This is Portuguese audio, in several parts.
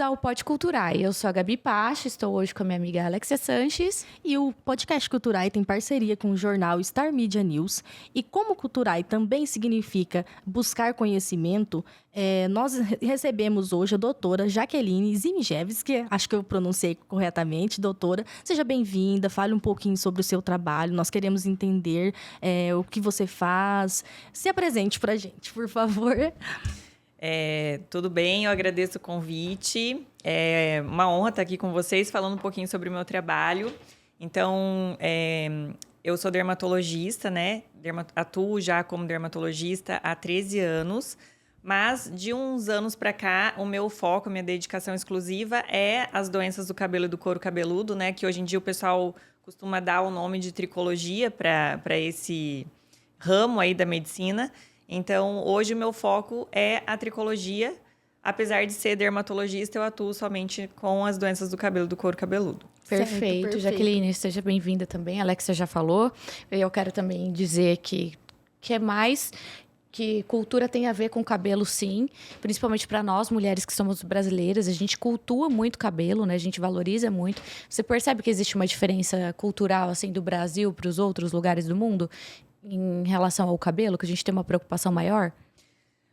ao Pod Culturai. Eu sou a Gabi Pache, estou hoje com a minha amiga Alexia Sanches. E o podcast Culturai tem parceria com o jornal Star Media News. E como Culturai também significa buscar conhecimento, nós recebemos hoje a doutora Jaqueline Zimichevski, acho que eu pronunciei corretamente. Doutora, seja bem-vinda, fale um pouquinho sobre o seu trabalho. Nós queremos entender o que você faz. Se apresente para a gente, por favor. Tudo bem, eu agradeço o convite. É uma honra estar aqui com vocês falando um pouquinho sobre o meu trabalho. Então, eu sou dermatologista, né? Atuo já como dermatologista há 13 anos, mas de uns anos para cá, o meu foco, a minha dedicação exclusiva é as doenças do cabelo e do couro cabeludo, né? Que hoje em dia o pessoal costuma dar o nome de tricologia para esse ramo aí da medicina. Então, hoje o meu foco é a tricologia. Apesar de ser dermatologista, eu atuo somente com as doenças do cabelo e do couro cabeludo. Perfeito. Jaqueline, seja bem-vinda também. A Alexia já falou. Eu quero também dizer que é mais que cultura tem a ver com cabelo, sim. Principalmente para nós, mulheres que somos brasileiras. A gente cultua muito cabelo, né? A gente valoriza muito. Você percebe que existe uma diferença cultural, assim, do Brasil para os outros lugares do mundo? Em relação ao cabelo, que a gente tem uma preocupação maior?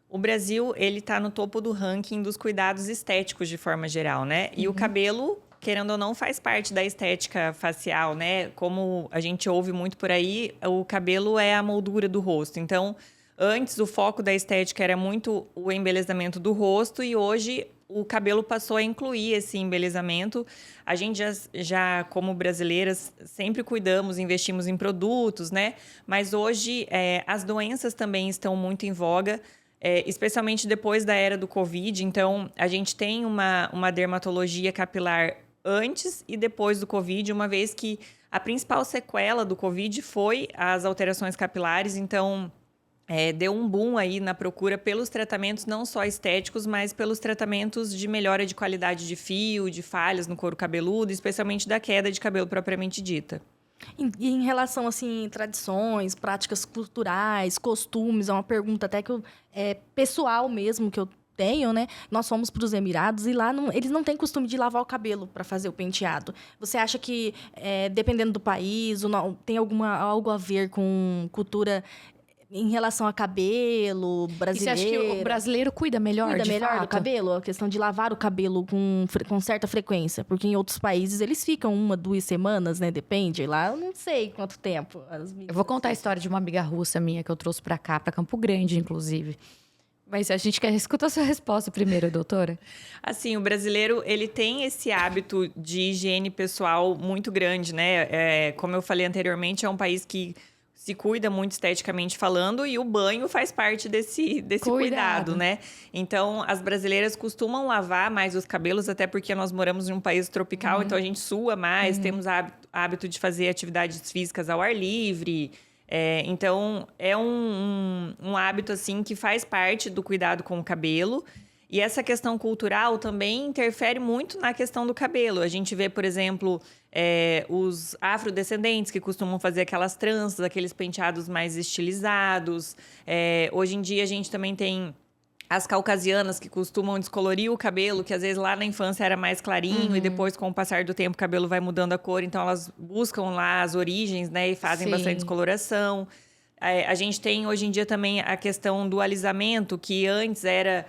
O Brasil, ele está no topo do ranking dos cuidados estéticos de forma geral, né? E o cabelo, querendo ou não, faz parte da estética facial, né? Como a gente ouve muito por aí, o cabelo é a moldura do rosto. Então, antes o foco da estética era muito o embelezamento do rosto e hoje o cabelo passou a incluir esse embelezamento. A gente já como brasileiras, sempre cuidamos, investimos em produtos, né? Mas hoje as doenças também estão muito em voga, especialmente depois da era do Covid. Então, a gente tem uma dermatologia capilar antes e depois do Covid, uma vez que a principal sequela do Covid foi as alterações capilares. Então, deu um boom aí na procura pelos tratamentos não só estéticos, mas pelos tratamentos de melhora de qualidade de fio, de falhas no couro cabeludo, especialmente da queda de cabelo propriamente dita. E em relação, assim, tradições, práticas culturais, costumes, é uma pergunta até que pessoal mesmo que eu tenho, né? Nós fomos para os Emirados e lá eles não têm costume de lavar o cabelo para fazer o penteado. Você acha que, dependendo do país, tem algo a ver com cultura em relação a cabelo brasileiro? E você acha que o brasileiro cuida melhor do cabelo? A questão de lavar o cabelo com certa frequência. Porque em outros países eles ficam 1, 2 semanas, né? Depende. Lá eu não sei quanto tempo. Eu vou contar a história de uma amiga russa minha que eu trouxe pra cá, pra Campo Grande, inclusive. Mas a gente quer escutar a sua resposta primeiro, doutora. Assim, o brasileiro, ele tem esse hábito de higiene pessoal muito grande, né? Como eu falei anteriormente, é um país que se cuida muito esteticamente falando e o banho faz parte desse cuidado, né? Então, as brasileiras costumam lavar mais os cabelos, até porque nós moramos em um país tropical, então a gente sua mais, temos hábito de fazer atividades físicas ao ar livre. Então, é um hábito, assim, que faz parte do cuidado com o cabelo. E essa questão cultural também interfere muito na questão do cabelo. A gente vê, por exemplo, os afrodescendentes que costumam fazer aquelas tranças, aqueles penteados mais estilizados. Hoje em dia a gente também tem as caucasianas que costumam descolorir o cabelo, que às vezes lá na infância era mais clarinho e depois, com o passar do tempo, o cabelo vai mudando a cor. Então elas buscam lá as origens, né, e fazem bastante descoloração. A gente tem, hoje em dia, também a questão do alisamento, que antes era...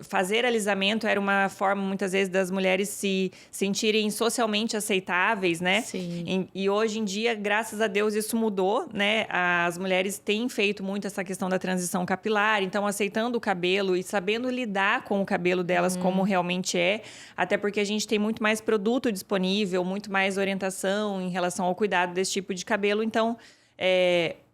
fazer alisamento era uma forma, muitas vezes, das mulheres se sentirem socialmente aceitáveis, né? Sim. E hoje em dia, graças a Deus, isso mudou, né? As mulheres têm feito muito essa questão da transição capilar, então aceitando o cabelo e sabendo lidar com o cabelo delas como realmente é, até porque a gente tem muito mais produto disponível, muito mais orientação em relação ao cuidado desse tipo de cabelo, então...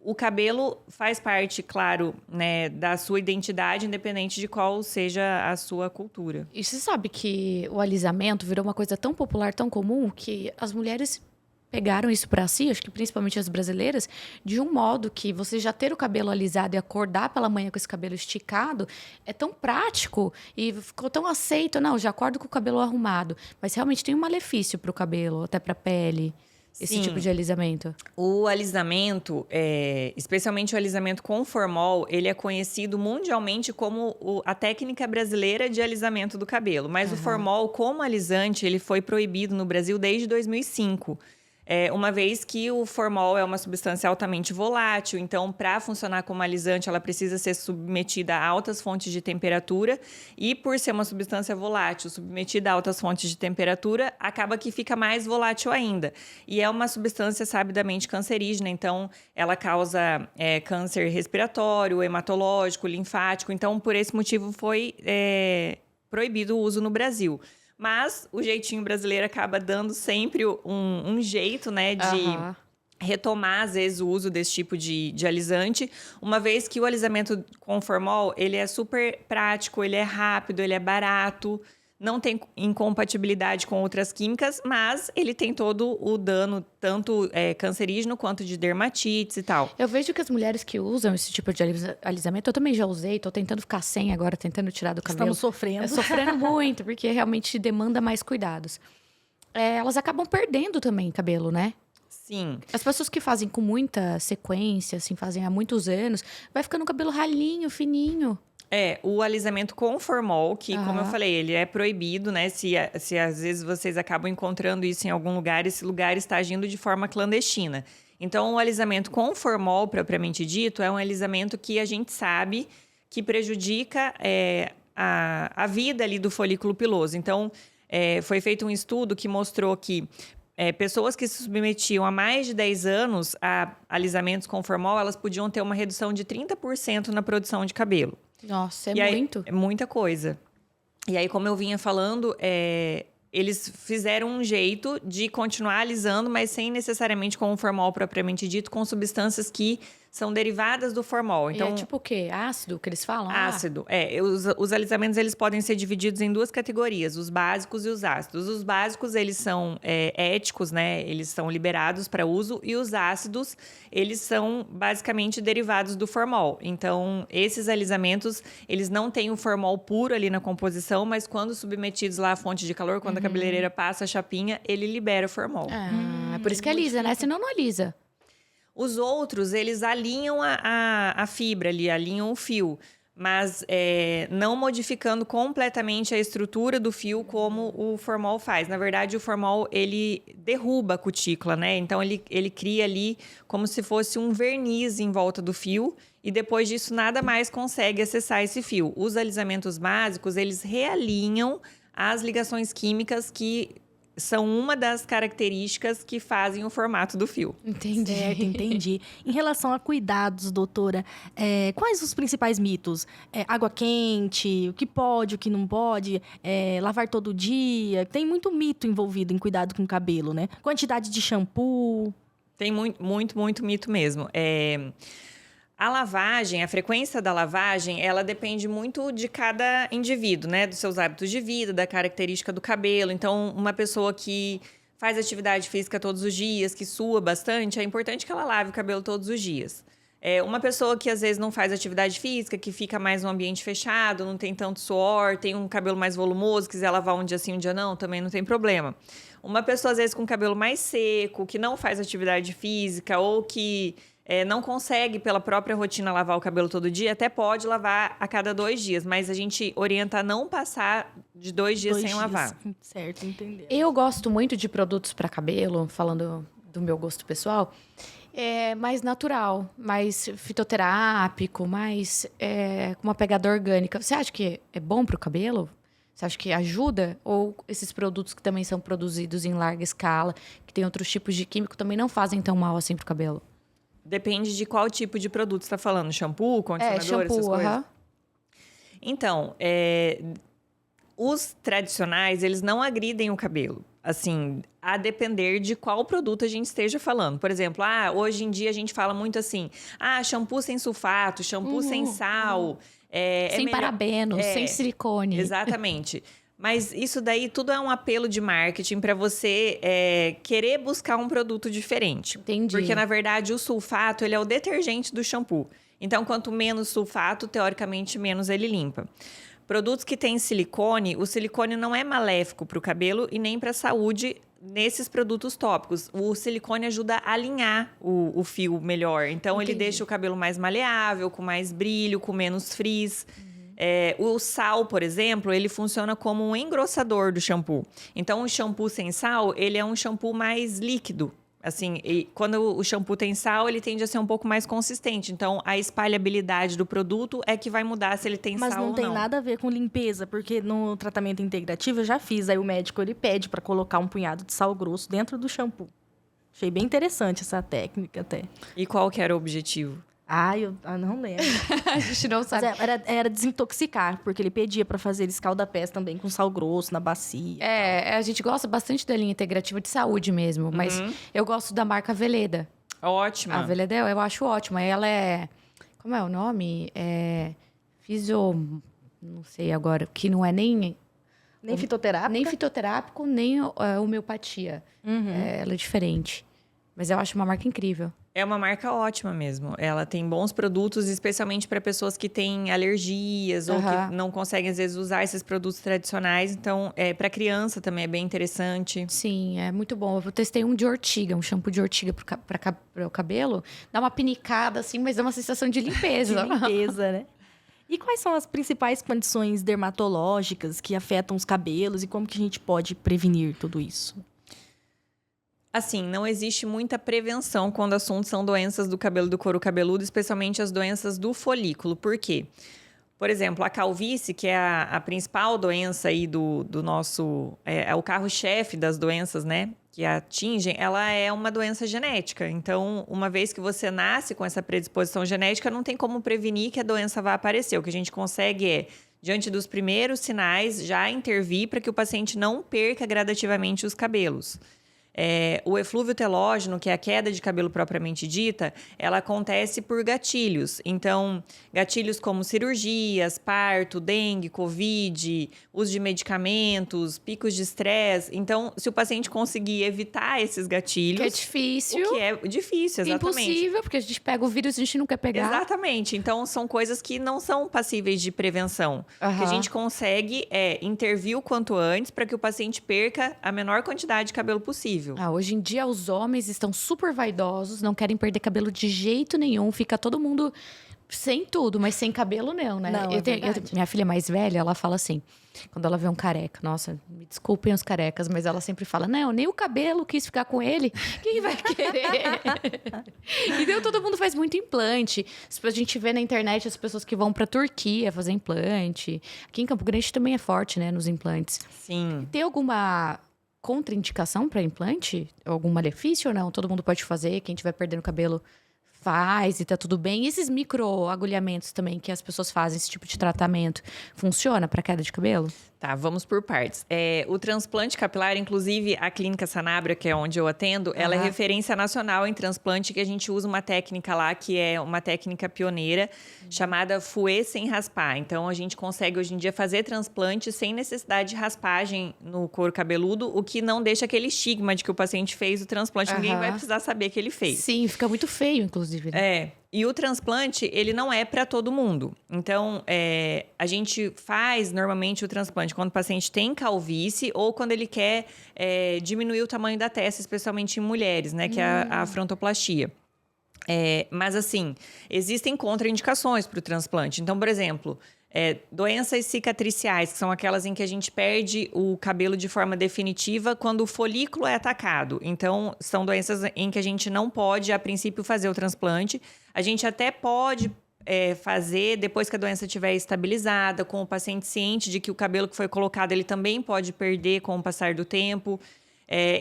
o cabelo faz parte, claro, né, da sua identidade, independente de qual seja a sua cultura. E você sabe que o alisamento virou uma coisa tão popular, tão comum, que as mulheres pegaram isso pra si, acho que principalmente as brasileiras, de um modo que você já ter o cabelo alisado e acordar pela manhã com esse cabelo esticado é tão prático e ficou tão aceito. Não, já acordo com o cabelo arrumado. Mas realmente tem um malefício pro cabelo, até pra pele. esse Sim. tipo de alisamento? O alisamento, especialmente o alisamento com formol, ele é conhecido mundialmente como a técnica brasileira de alisamento do cabelo. Mas o formol, como alisante, ele foi proibido no Brasil desde 2005. Uma vez que o formol é uma substância altamente volátil, então, para funcionar como alisante, ela precisa ser submetida a altas fontes de temperatura. E, por ser uma substância volátil, submetida a altas fontes de temperatura, acaba que fica mais volátil ainda. E é uma substância sabidamente cancerígena, então, ela causa câncer respiratório, hematológico, linfático. Então, por esse motivo, foi proibido o uso no Brasil. Mas o jeitinho brasileiro acaba dando sempre um jeito, né, de retomar, às vezes, o uso desse tipo de alisante, uma vez que o alisamento com formol, ele é super prático, ele é rápido, ele é barato, não tem incompatibilidade com outras químicas, mas ele tem todo o dano, tanto cancerígeno quanto de dermatites e tal. Eu vejo que as mulheres que usam esse tipo de alisamento, eu também já usei, tô tentando ficar sem agora, tentando tirar do cabelo. Estamos sofrendo. Sofrendo muito, porque realmente demanda mais cuidados. Elas acabam perdendo também cabelo, né? Sim. As pessoas que fazem com muita sequência, assim, fazem há muitos anos, vai ficando um cabelo ralinho, fininho. O alisamento com formol, que, como eu falei, ele é proibido, né? Se às vezes vocês acabam encontrando isso em algum lugar, esse lugar está agindo de forma clandestina. Então, o alisamento com formol, propriamente dito, é um alisamento que a gente sabe que prejudica a vida ali do folículo piloso. Então, foi feito um estudo que mostrou que pessoas que se submetiam há mais de 10 anos a alisamentos com formol, elas podiam ter uma redução de 30% na produção de cabelo. Nossa, muito. É muita coisa. E aí, como eu vinha falando, eles fizeram um jeito de continuar alisando, mas sem necessariamente com o formol propriamente dito, com substâncias que são derivadas do formol. Então, é tipo o quê? Ácido, que eles falam? Ácido. Os alisamentos, eles podem ser divididos em duas categorias, os básicos e os ácidos. Os básicos, eles são éticos, né? Eles são liberados para uso. E os ácidos, eles são basicamente derivados do formol. Então, esses alisamentos, eles não têm o formol puro ali na composição, mas quando submetidos lá à fonte de calor, quando a cabeleireira passa a chapinha, ele libera o formol. É por isso que alisa, né? Senão não alisa. Os outros, eles alinham a fibra ali, alinham o fio, mas não modificando completamente a estrutura do fio como o formol faz. Na verdade, o formol, ele derruba a cutícula, né? Então, ele cria ali como se fosse um verniz em volta do fio e depois disso nada mais consegue acessar esse fio. Os alisamentos básicos, eles realinham as ligações químicas que são uma das características que fazem o formato do fio. Entendi. Certo, entendi. Em relação a cuidados, doutora, quais os principais mitos? Água quente, o que pode, o que não pode, lavar todo dia. Tem muito mito envolvido em cuidado com o cabelo, né? Quantidade de shampoo. Tem muito mito mesmo. A lavagem, a frequência da lavagem, ela depende muito de cada indivíduo, né? Dos seus hábitos de vida, da característica do cabelo. Então, uma pessoa que faz atividade física todos os dias, que sua bastante, é importante que ela lave o cabelo todos os dias. Uma pessoa que às vezes não faz atividade física, que fica mais no ambiente fechado, não tem tanto suor, tem um cabelo mais volumoso, quiser lavar um dia sim, um dia não, também não tem problema. Uma pessoa, às vezes, com cabelo mais seco, que não faz atividade física ou que não consegue, pela própria rotina, lavar o cabelo todo dia, até pode lavar a cada 2 dias, mas a gente orienta a não passar de 2 dias sem lavar. Certo, entendeu. Eu gosto muito de produtos para cabelo, falando do meu gosto pessoal, mais natural, mais fitoterápico, mais com uma pegada orgânica. Você acha que é bom para o cabelo? Você acha que ajuda? Ou esses produtos que também são produzidos em larga escala, que tem outros tipos de químico, também não fazem tão mal assim pro cabelo? Depende de qual tipo de produto você está falando. Shampoo, condicionador, essas coisas? Então, os tradicionais, eles não agridem o cabelo. Assim, a depender de qual produto a gente esteja falando. Por exemplo, hoje em dia a gente fala muito assim, shampoo sem sulfato, shampoo sem sal. Sem parabenos, sem silicone. Exatamente. Mas isso daí tudo é um apelo de marketing para você querer buscar um produto diferente. Entendi. Porque, na verdade, o sulfato ele é o detergente do shampoo. Então, quanto menos sulfato, teoricamente, menos ele limpa. Produtos que têm silicone, o silicone não é maléfico para o cabelo e nem para a saúde nesses produtos tópicos. O silicone ajuda a alinhar o fio melhor. Então, ele deixa o cabelo mais maleável, com mais brilho, com menos frizz. O sal, por exemplo, ele funciona como um engrossador do shampoo. Então, o shampoo sem sal, ele é um shampoo mais líquido. Assim, e quando o shampoo tem sal, ele tende a ser um pouco mais consistente. Então, a espalhabilidade do produto é que vai mudar se ele tem sal ou não. Mas não tem nada a ver com limpeza, porque no tratamento integrativo eu já fiz. Aí o médico, ele pede para colocar um punhado de sal grosso dentro do shampoo. Achei bem interessante essa técnica até. E qual que era o objetivo? Eu não lembro. A gente não sabe. Mas era desintoxicar, porque ele pedia para fazer escalda-pés também com sal grosso na bacia. A gente gosta bastante da linha integrativa de saúde mesmo, mas eu gosto da marca Veleda. Ótima. A Veleda eu acho ótima. Ela é... Como é o nome? Não sei agora, que não é nem fitoterápico? Nem fitoterápico, nem homeopatia. Ela é diferente. Mas eu acho uma marca incrível. É uma marca ótima mesmo. Ela tem bons produtos, especialmente para pessoas que têm alergias ou que não conseguem, às vezes, usar esses produtos tradicionais. Então, para criança também é bem interessante. Sim, é muito bom. Eu testei um de ortiga, um shampoo de ortiga para o cabelo. Dá uma pinicada, assim, mas dá uma sensação de limpeza. De limpeza, né? E quais são as principais condições dermatológicas que afetam os cabelos e como que a gente pode prevenir tudo isso? Assim, não existe muita prevenção quando o assunto são doenças do cabelo do couro cabeludo, especialmente as doenças do folículo. Por quê? Por exemplo, a calvície, que é a principal doença aí do nosso... É o carro-chefe das doenças, né? Que atingem, ela é uma doença genética. Então, uma vez que você nasce com essa predisposição genética, não tem como prevenir que a doença vá aparecer. O que a gente consegue é, diante dos primeiros sinais, já intervir para que o paciente não perca gradativamente os cabelos. O eflúvio telógeno, que é a queda de cabelo propriamente dita, ela acontece por gatilhos. Então, gatilhos como cirurgias, parto, dengue, covid, uso de medicamentos, picos de estresse. Então, se o paciente conseguir evitar esses gatilhos... Que é difícil. O que é difícil, exatamente. Impossível, porque a gente pega o vírus e a gente não quer pegar. Exatamente. Então, são coisas que não são passíveis de prevenção. O que a gente consegue é intervir o quanto antes para que o paciente perca a menor quantidade de cabelo possível. Hoje em dia, os homens estão super vaidosos, não querem perder cabelo de jeito nenhum. Fica todo mundo sem tudo, mas sem cabelo não, né? Não, minha filha mais velha, ela fala assim, quando ela vê um careca, nossa, me desculpem os carecas, mas ela sempre fala, não, nem o cabelo quis ficar com ele, quem vai querer? Então, todo mundo faz muito implante. A gente vê na internet as pessoas que vão pra Turquia fazer implante. Aqui em Campo Grande também é forte, né, nos implantes. Sim. Tem alguma contraindicação para implante? Algum malefício ou não? Todo mundo pode fazer, quem estiver perdendo cabelo faz e tá tudo bem. E esses microagulhamentos também que as pessoas fazem, esse tipo de tratamento, funciona para queda de cabelo? Tá, vamos por partes. O transplante capilar, inclusive a Clínica Sanabria, que é onde eu atendo, ela é referência nacional em transplante, que a gente usa uma técnica lá, que é uma técnica pioneira, chamada fouet sem raspar. Então, a gente consegue, hoje em dia, fazer transplante sem necessidade de raspagem no couro cabeludo, o que não deixa aquele estigma de que o paciente fez o transplante. Ninguém vai precisar saber que ele fez. Sim, fica muito feio, inclusive. Né? E o transplante, ele não é para todo mundo. Então, a gente faz normalmente o transplante quando o paciente tem calvície ou quando ele quer diminuir o tamanho da testa, especialmente em mulheres, né? Que é a frontoplastia. Mas, assim, existem contraindicações para o transplante. Então, por exemplo, doenças cicatriciais, que são aquelas em que a gente perde o cabelo de forma definitiva quando o folículo é atacado. Então, são doenças em que a gente não pode, a princípio, fazer o transplante. A gente até pode fazer depois que a doença estiver estabilizada, com o paciente ciente de que o cabelo que foi colocado, ele também pode perder com o passar do tempo.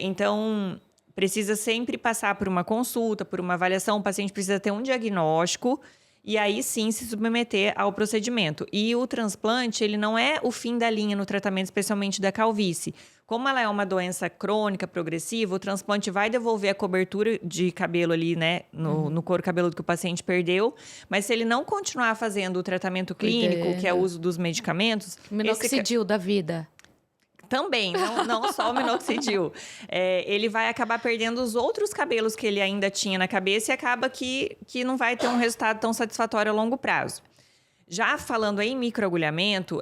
Então, precisa sempre passar por uma consulta, por uma avaliação. O paciente precisa ter um diagnóstico e aí sim se submeter ao procedimento. E o transplante, ele não é o fim da linha no tratamento, especialmente da calvície. Como ela é uma doença crônica, progressiva, o transplante vai devolver a cobertura de cabelo ali, né, no couro cabeludo que o paciente perdeu. Mas se ele não continuar fazendo o tratamento clínico, que é o uso dos medicamentos... Minoxidil da vida. Também, não só o minoxidil. Ele vai acabar perdendo os outros cabelos que ele ainda tinha na cabeça e acaba que não vai ter um resultado tão satisfatório a longo prazo. Já falando em microagulhamento,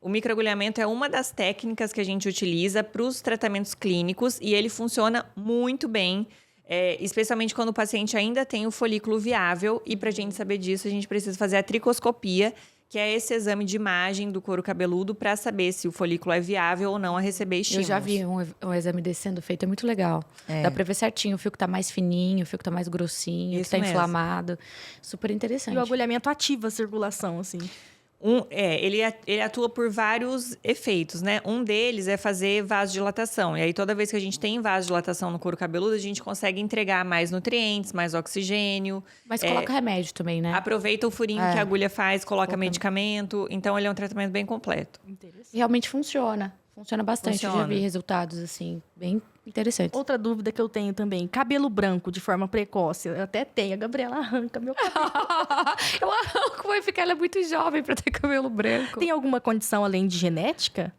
o microagulhamento é uma das técnicas que a gente utiliza para os tratamentos clínicos e ele funciona muito bem, especialmente quando o paciente ainda tem o folículo viável. E para a gente saber disso, a gente precisa fazer a tricoscopia, que é esse exame de imagem do couro cabeludo para saber se o folículo é viável ou não a receber estímulos. Eu já vi um exame desse sendo feito, é muito legal. Dá pra ver certinho, o fio que tá mais fininho, o fio que tá mais grossinho, o que tá inflamado. Super interessante. E o agulhamento ativa a circulação, assim. Ele atua por vários efeitos, né? Um deles é fazer vasodilatação. E aí, toda vez que a gente tem vasodilatação no couro cabeludo, a gente consegue entregar mais nutrientes, mais oxigênio. Mas coloca remédio também, né? Aproveita o furinho que a agulha faz, coloca medicamento. Então, ele é um tratamento bem completo. Realmente funciona. Funciona bastante. Eu já vi resultados, assim, bem interessantes. Outra dúvida que eu tenho também. Cabelo branco de forma precoce. Eu até tenho. A Gabriela arranca meu cabelo. Eu arranco, vai ficar. Ela é muito jovem pra ter cabelo branco. Tem alguma condição além de genética?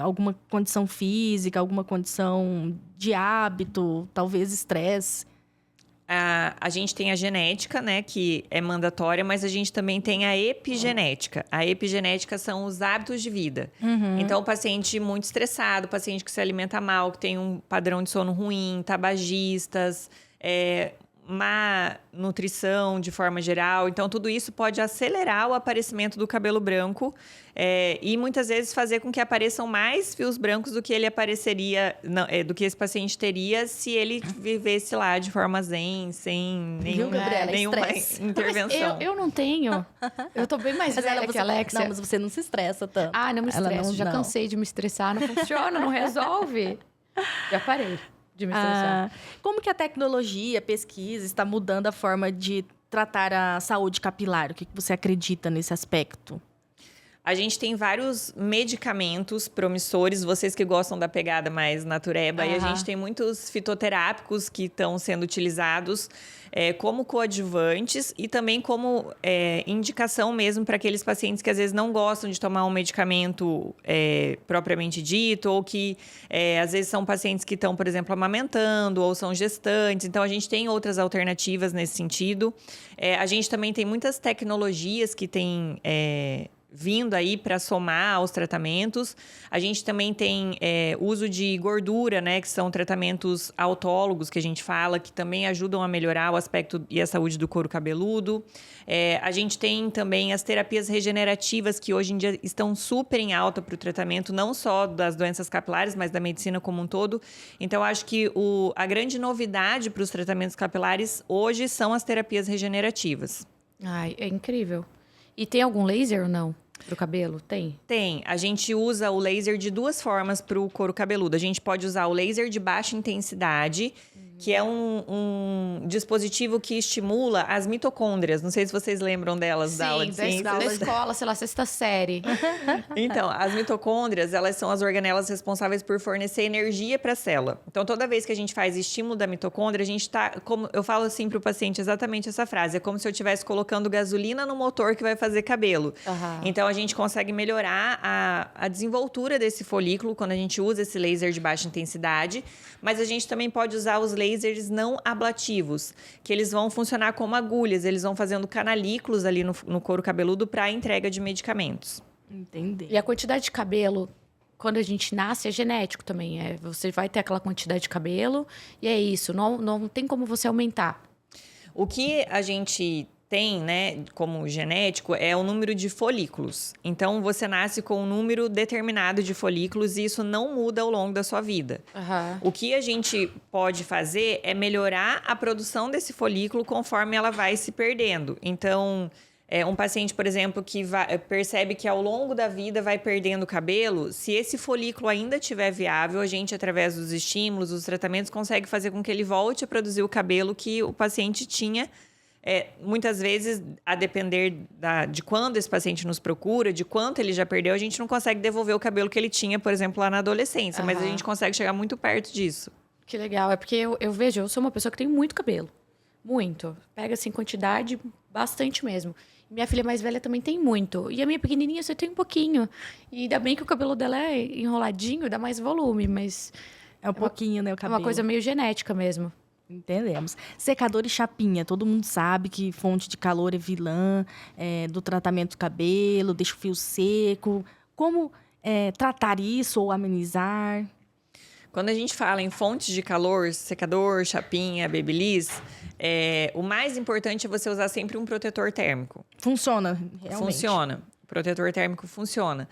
Alguma condição física, alguma condição de hábito, talvez estresse? A gente tem a genética, né, que é mandatória, mas a gente também tem a epigenética. A epigenética são os hábitos de vida. Então, o paciente muito estressado, o paciente que se alimenta mal, que tem um padrão de sono ruim, tabagistas, má nutrição de forma geral. Então, tudo isso pode acelerar o aparecimento do cabelo branco e muitas vezes fazer com que apareçam mais fios brancos do que ele apareceria, do que esse paciente teria se ele vivesse lá de forma zen, sem nenhuma intervenção. Eu não tenho. Eu tô bem mais velha que a Alexia. Não, mas você não se estressa tanto. Ah, não me estresso. Já cansei de me estressar. Não funciona, não resolve. Já parei de me estressar. Como que a tecnologia, a pesquisa está mudando a forma de tratar a saúde capilar? O que você acredita nesse aspecto? A gente tem vários medicamentos promissores, vocês que gostam da pegada mais natureba, e a gente tem muitos fitoterápicos que estão sendo utilizados como coadjuvantes e também como indicação mesmo para aqueles pacientes que às vezes não gostam de tomar um medicamento propriamente dito, ou que às vezes são pacientes que estão, por exemplo, amamentando ou são gestantes. Então, a gente tem outras alternativas nesse sentido. A gente também tem muitas tecnologias que têm vindo aí para somar aos tratamentos. A gente também tem uso de gordura, né, que são tratamentos autólogos que a gente fala, que também ajudam a melhorar o aspecto e a saúde do couro cabeludo. A gente tem também as terapias regenerativas, que hoje em dia estão super em alta para o tratamento, não só das doenças capilares, mas da medicina como um todo. Então, acho que a grande novidade para os tratamentos capilares hoje são as terapias regenerativas. Ai, é incrível. E tem algum laser ou não? Pro cabelo? Tem? Tem. A gente usa o laser de duas formas para o couro cabeludo. A gente pode usar o laser de baixa intensidade, que é um dispositivo que estimula as mitocôndrias. Não sei se vocês lembram delas da aula de ciências. Da escola, sei lá, sexta série. Então, as mitocôndrias, elas são as organelas responsáveis por fornecer energia para a célula. Então, toda vez que a gente faz estímulo da mitocôndria, a gente está... Eu falo assim para o paciente exatamente essa frase. É como se eu estivesse colocando gasolina no motor que vai fazer cabelo. Então, a gente consegue melhorar a desenvoltura desse folículo quando a gente usa esse laser de baixa intensidade. Mas a gente também pode usar os lasers não ablativos, que eles vão funcionar como agulhas, eles vão fazendo canalículos ali no couro cabeludo para a entrega de medicamentos. Entendi. E a quantidade de cabelo, quando a gente nasce, é genético também. Você vai ter aquela quantidade de cabelo e é isso, não tem como você aumentar. O que a gente tem, né, como genético, é o número de folículos. Então, você nasce com um número determinado de folículos e isso não muda ao longo da sua vida. O que a gente pode fazer é melhorar a produção desse folículo conforme ela vai se perdendo. Então, um paciente, por exemplo, que percebe que ao longo da vida vai perdendo cabelo, se esse folículo ainda estiver viável, a gente, através dos estímulos, dos tratamentos, consegue fazer com que ele volte a produzir o cabelo que o paciente tinha. Muitas vezes, a depender de quando esse paciente nos procura, de quanto ele já perdeu, a gente não consegue devolver o cabelo que ele tinha, por exemplo, lá na adolescência. Mas a gente consegue chegar muito perto disso. Que legal. É porque eu vejo, eu sou uma pessoa que tem muito cabelo. Muito. Pega, assim, quantidade, bastante mesmo. Minha filha mais velha também tem muito. E a minha pequenininha só tem um pouquinho. E ainda bem que o cabelo dela é enroladinho, dá mais volume, mas... É um pouquinho, né, o cabelo. É uma coisa meio genética mesmo. Entendemos. Secador e chapinha. Todo mundo sabe que fonte de calor é vilã do tratamento do cabelo, deixa o fio seco. Como tratar isso ou amenizar? Quando a gente fala em fontes de calor, secador, chapinha, babyliss, o mais importante é você usar sempre um protetor térmico. Funciona, realmente. Funciona. O protetor térmico funciona.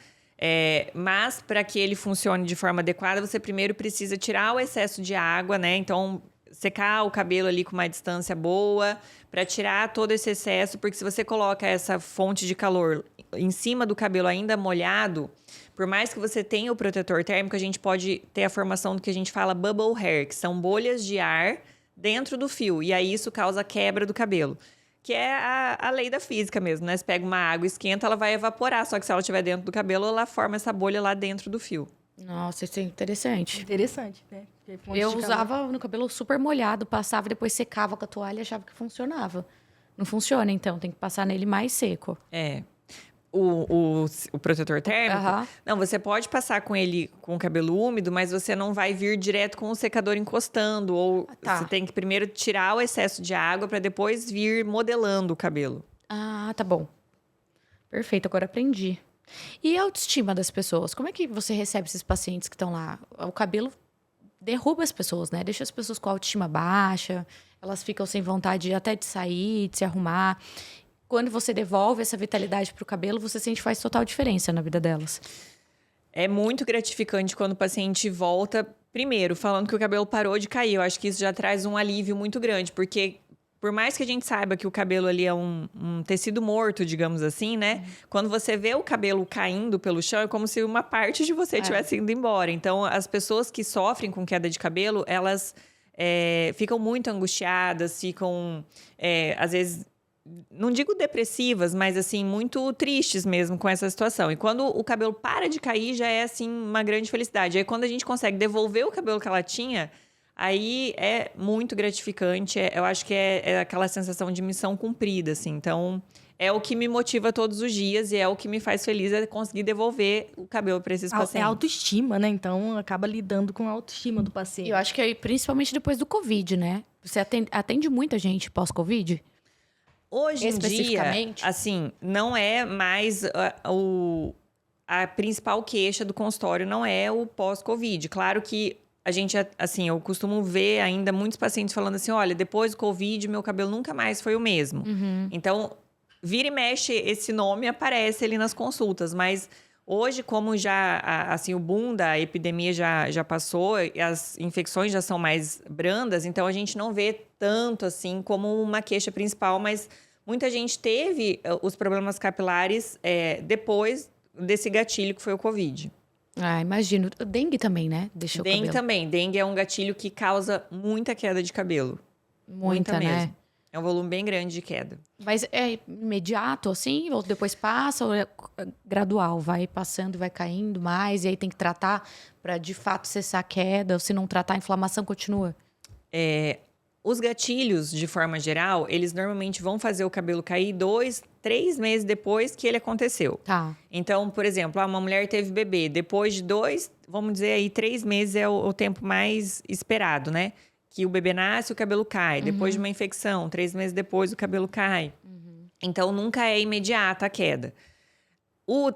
Mas, para que ele funcione de forma adequada, você primeiro precisa tirar o excesso de água, né? Então, secar o cabelo ali com uma distância boa, para tirar todo esse excesso, porque se você coloca essa fonte de calor em cima do cabelo ainda molhado, por mais que você tenha o protetor térmico, a gente pode ter a formação do que a gente fala bubble hair, que são bolhas de ar dentro do fio, e aí isso causa quebra do cabelo. Que é a lei da física mesmo, né? Você pega uma água, esquenta, ela vai evaporar. Só que se ela estiver dentro do cabelo, ela forma essa bolha lá dentro do fio. Nossa, isso é interessante. Interessante, né? Eu usava no cabelo super molhado, passava e depois secava com a toalha e achava que funcionava. Não funciona, então. Tem que passar nele mais seco. O protetor térmico, Aham. não, você pode passar com ele com o cabelo úmido, mas você não vai vir direto com o secador encostando. Ou Tá. você tem que primeiro tirar o excesso de água para depois vir modelando o cabelo. Ah, tá bom. Perfeito, agora aprendi. E a autoestima das pessoas? Como é que você recebe esses pacientes que estão lá? O cabelo derruba as pessoas, né? Deixa as pessoas com a autoestima baixa, elas ficam sem vontade até de sair, de se arrumar. Quando você devolve essa vitalidade pro cabelo, você sente que faz total diferença na vida delas. É muito gratificante quando o paciente volta, primeiro, falando que o cabelo parou de cair. Eu acho que isso já traz um alívio muito grande, porque por mais que a gente saiba que o cabelo ali é um tecido morto, digamos assim, né? Quando você vê o cabelo caindo pelo chão, é como se uma parte de você tivesse indo embora. Então, as pessoas que sofrem com queda de cabelo, elas ficam muito angustiadas, ficam, às vezes, não digo depressivas, mas assim, muito tristes mesmo com essa situação. E quando o cabelo para de cair, já é assim, uma grande felicidade. Aí quando a gente consegue devolver o cabelo que ela tinha, aí é muito gratificante. Eu acho que é aquela sensação de missão cumprida, assim. Então, é o que me motiva todos os dias e é o que me faz feliz, é conseguir devolver o cabelo para esses pacientes. É autoestima, né? Então, acaba lidando com a autoestima do E paciente. eu acho que aí, principalmente depois do Covid, né? Você atende muita gente pós-Covid? Hoje em dia, Especificamente? assim, não é mais a principal queixa do consultório, não é o pós-Covid. Claro que a gente, assim, eu costumo ver ainda muitos pacientes falando assim, olha, depois do Covid, meu cabelo nunca mais foi o mesmo. Então, vira e mexe, esse nome aparece ali nas consultas, mas hoje, como já, assim, o boom da epidemia já passou, e as infecções já são mais brandas, então a gente não vê tanto, assim, como uma queixa principal, mas muita gente teve os problemas capilares depois desse gatilho que foi o Covid. Ah, imagino. O dengue também, né? Deixa o Dengue cabelo. também. Dengue é um gatilho que causa muita queda de cabelo. Muita, né? mesmo. É um volume bem grande de queda. Mas é imediato, assim? Ou depois passa? Ou é gradual? Vai passando e vai caindo mais? E aí tem que tratar para, de fato, cessar a queda? Ou se não tratar, a inflamação continua? Os gatilhos, de forma geral, eles normalmente vão fazer o cabelo cair 2, 3 meses depois que ele aconteceu. Tá. Então, por exemplo, uma mulher teve bebê. Depois de 2, vamos dizer aí, 3 meses é o tempo mais esperado, né? Que o bebê nasce, o cabelo cai. Depois de uma infecção, 3 meses depois, o cabelo cai. Então, nunca é imediata a queda.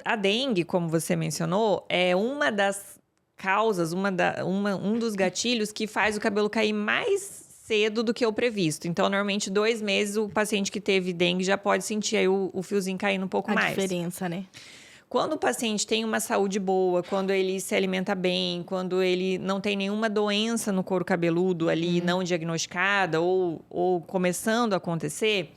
A dengue, como você mencionou, é uma das causas, um dos gatilhos que faz o cabelo cair mais cedo do que o previsto. Então, normalmente, 2 meses, o paciente que teve dengue já pode sentir aí o fiozinho caindo um pouco A mais. diferença, né? Quando o paciente tem uma saúde boa, quando ele se alimenta bem, quando ele não tem nenhuma doença no couro cabeludo ali não diagnosticada ou começando a acontecer,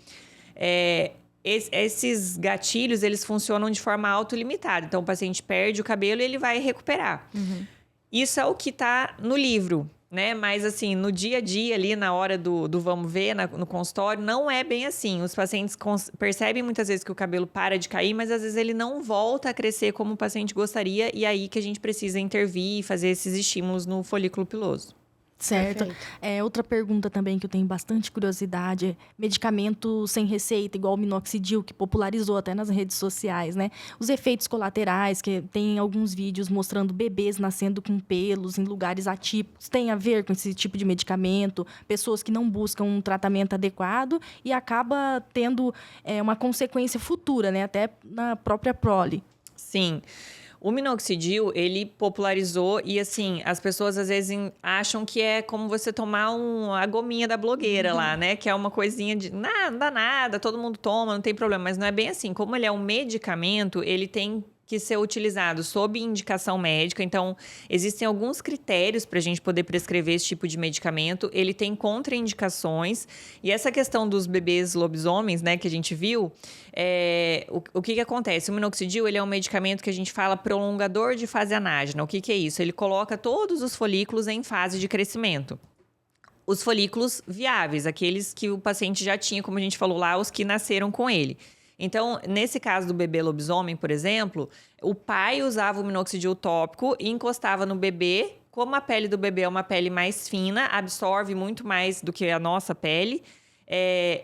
esses gatilhos, eles funcionam de forma autolimitada. Então, o paciente perde o cabelo e ele vai recuperar. Isso é o que está no livro, né? Mas, assim, no dia a dia ali, na hora do vamos ver, no consultório, não é bem assim. Os pacientes percebem muitas vezes que o cabelo para de cair, mas às vezes ele não volta a crescer como o paciente gostaria. E aí que a gente precisa intervir e fazer esses estímulos no folículo piloso. Certo. Perfeito. Outra pergunta também que eu tenho bastante curiosidade é medicamento sem receita, igual o minoxidil, que popularizou até nas redes sociais, né? Os efeitos colaterais, que tem alguns vídeos mostrando bebês nascendo com pelos em lugares atípicos, tem a ver com esse tipo de medicamento, pessoas que não buscam um tratamento adequado e acaba tendo uma consequência futura, né? Até na própria prole. Sim. O minoxidil, ele popularizou e, assim, as pessoas às vezes acham que é como você tomar a gominha da blogueira lá, né? Que é uma coisinha de, não dá nada, todo mundo toma, não tem problema. Mas não é bem assim. Como ele é um medicamento, ele tem que ser utilizado sob indicação médica. Então, existem alguns critérios para a gente poder prescrever esse tipo de medicamento. Ele tem contraindicações. E essa questão dos bebês lobisomens, né, que a gente viu, o que acontece? O minoxidil, ele é um medicamento que a gente fala prolongador de fase anágena. O que é isso? Ele coloca todos os folículos em fase de crescimento. Os folículos viáveis, aqueles que o paciente já tinha, como a gente falou lá, os que nasceram com ele. Então, nesse caso do bebê lobisomem, por exemplo, o pai usava o minoxidil tópico e encostava no bebê. Como a pele do bebê é uma pele mais fina, absorve muito mais do que a nossa pele,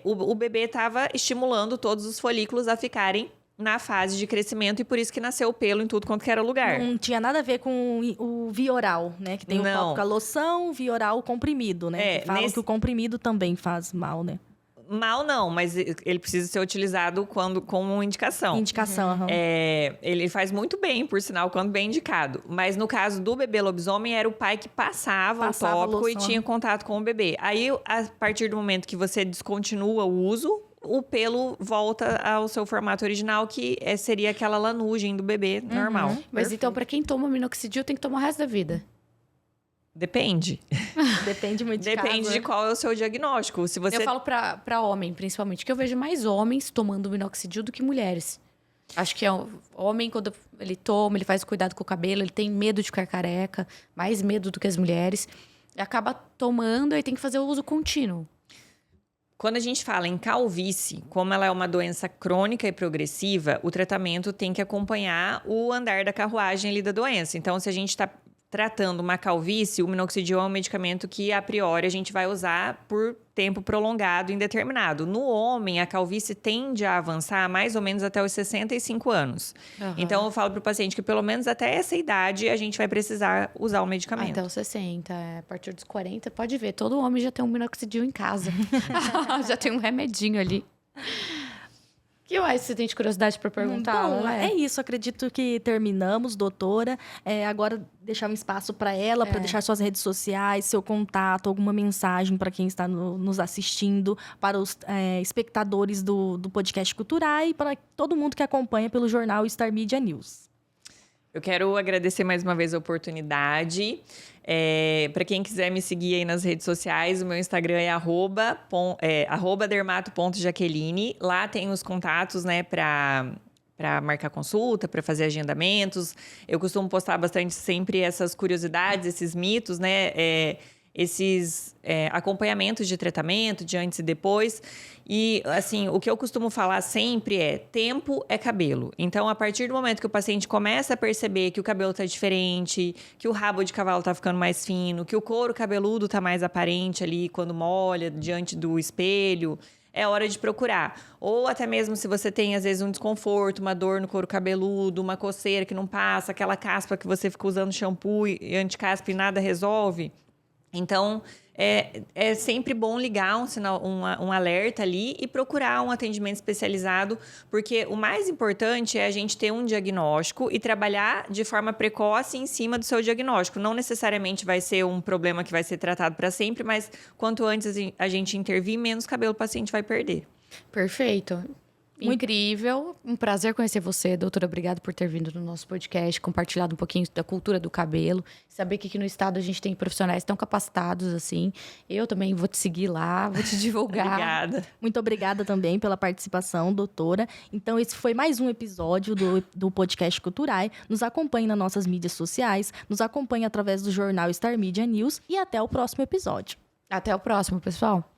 o bebê estava estimulando todos os folículos a ficarem na fase de crescimento e por isso que nasceu o pelo em tudo quanto que era lugar. Não tinha nada a ver com o Vioral, né? Que tem o tópico, a loção, o Vioral, o comprimido, né? Que falam que o comprimido também faz mal, né? Mal não, mas ele precisa ser utilizado com indicação. Indicação, Ele faz muito bem, por sinal, quando bem indicado. Mas no caso do bebê lobisomem, era o pai que passava o tópico e tinha contato com o bebê. Aí, a partir do momento que você descontinua o uso, o pelo volta ao seu formato original, que seria aquela lanugem do bebê normal. Mas então, para quem toma minoxidil, tem que tomar o resto da vida? Depende. Depende muito de Depende caso, de qual é o seu diagnóstico. Se você... Eu falo pra homem, principalmente, que eu vejo mais homens tomando minoxidil do que mulheres. Acho que homem, quando ele toma, ele faz cuidado com o cabelo, ele tem medo de ficar careca, mais medo do que as mulheres. E acaba tomando e tem que fazer o uso contínuo. Quando a gente fala em calvície, como ela é uma doença crônica e progressiva, o tratamento tem que acompanhar o andar da carruagem ali da doença. Então, se a gente está tratando uma calvície, o minoxidil é um medicamento que, a priori, a gente vai usar por tempo prolongado, indeterminado. No homem, a calvície tende a avançar mais ou menos até os 65 anos. Uhum. Então, eu falo para o paciente que, pelo menos até essa idade, a gente vai precisar usar o medicamento. Até os 60, a partir dos 40, pode ver. Todo homem já tem um minoxidil em casa. Já tem um remedinho ali. O que mais você tem de curiosidade para perguntar? Bom, é isso. Acredito que terminamos, doutora. Agora, deixar um espaço para ela, para deixar suas redes sociais, seu contato, alguma mensagem para quem está nos assistindo, para os espectadores do podcast Culturai e para todo mundo que acompanha pelo jornal Star Media News. Eu quero agradecer mais uma vez a oportunidade. Para quem quiser me seguir aí nas redes sociais, o meu Instagram é @dermato.jaqueline. Lá tem os contatos, né, para marcar consulta, para fazer agendamentos. Eu costumo postar bastante sempre essas curiosidades, esses mitos, né, esses acompanhamentos de tratamento, de antes e depois. E, assim, o que eu costumo falar sempre é: tempo é cabelo. Então, a partir do momento que o paciente começa a perceber que o cabelo tá diferente, que o rabo de cavalo tá ficando mais fino, que o couro cabeludo tá mais aparente ali quando molha diante do espelho, é hora de procurar. Ou até mesmo se você tem, às vezes, um desconforto, uma dor no couro cabeludo, uma coceira que não passa, aquela caspa que você fica usando shampoo e anticaspa e nada resolve. Então, é sempre bom ligar um alerta ali e procurar um atendimento especializado, porque o mais importante é a gente ter um diagnóstico e trabalhar de forma precoce em cima do seu diagnóstico. Não necessariamente vai ser um problema que vai ser tratado para sempre, mas quanto antes a gente intervir, menos cabelo o paciente vai perder. Perfeito. Incrível. Um prazer conhecer você, doutora. Obrigada por ter vindo no nosso podcast, compartilhado um pouquinho da cultura do cabelo. Saber que aqui no estado a gente tem profissionais tão capacitados assim. Eu também vou te seguir lá, vou te divulgar. Obrigada. Muito obrigada também pela participação, doutora. Então, esse foi mais um episódio do podcast Culturai. Nos acompanhe nas nossas mídias sociais, nos acompanhe através do jornal Star Media News e até o próximo episódio. Até o próximo, pessoal.